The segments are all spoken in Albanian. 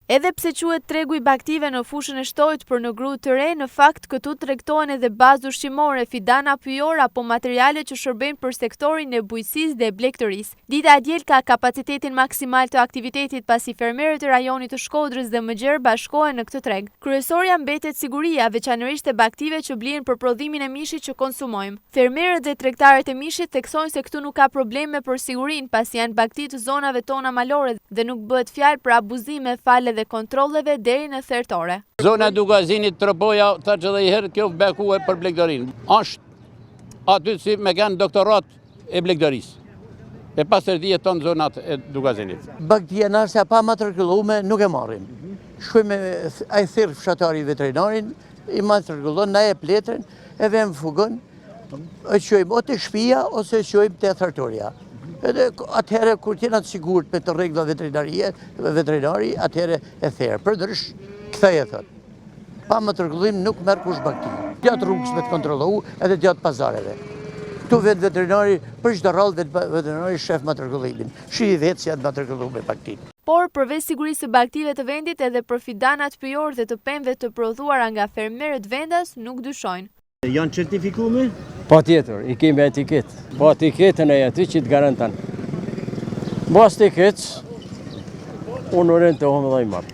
Edhe pse quhet tregu i baktive në fushën e shtojt për në gru të re, në fakt këtu tregtohen edhe bazë ushqimore, fidana pyjor apo materiale që shërbejnë për sektorin e bujqësisë dhe blegtërisë. Dita e diel ka kapacitetin maksimal të aktivitetit pasi fermerët e rajonit të Shkodrës dhe Mëgjer bashkohen në këtë treg. Kryesorja mbetet siguria, veçanërisht e baktive që blihen për prodhimin e mishit që konsumojmë. Fermerët dhe tregtarët e mishit theksojnë se këtu nuk ka probleme për sigurinë, pasi janë bakti të zonave tona malore dhe nuk bëhet fjalë për abuzime fal dhe kontrolleve deri në thertore. Zona Dugazinit, Tropoja, thaç edhe herë, kjo beku e për blegdërinë. Është aty si me kanë doktorat e blegdërisë. E pasër dhjetë tonë zonat e Dugazinit. Baktia nëse pa matrikulume nuk e marrim. Shkojmë a i thirr fshatari veterinarin, i matrikullon, na e letrin, e vem fugon, e qojmë o të shtëpia ose qojmë të thertoria. Edhe atëherë kur t'jena të sigurt me të rregulla veterinari, atëherë e therë. Përdryshe, kthej e thot. Pa matrikullim nuk merr kush bakti. Gjatë rrugës me të kontrollu edhe gjatë pazareve. Këtu vetë veterinari, për çdo rrallë veterinari shef matrikullimin. Shih vetë si janë matrikulluar me baktin. Por përveç sigurisë së baktive të vendit, edhe për fidanat pyjor dhe të pemëve të prodhuara nga fermerët vendas nuk dyshojnë. Janë certifikume? Po tjetër, i kemi etiketë. Po etiketën e aty që të garantan. Mos etiketës, unë orientohem dhe i marr.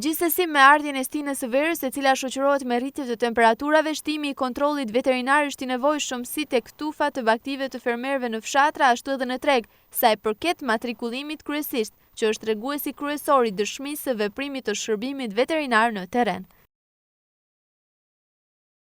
Gjithsesi, me ardhjen e stinës së verës, e cila shoqërohet me rritje të temperaturave, shtimi i kontrollit veterinar është i nevojshëm si tek tufa të baktive të fermerëve në fshatra, ashtu edhe në treg, sa i përket matrikullimit kryesisht, që është treguesi kryesor i dëshmisë së veprimit të shërbimit veterinar në terren.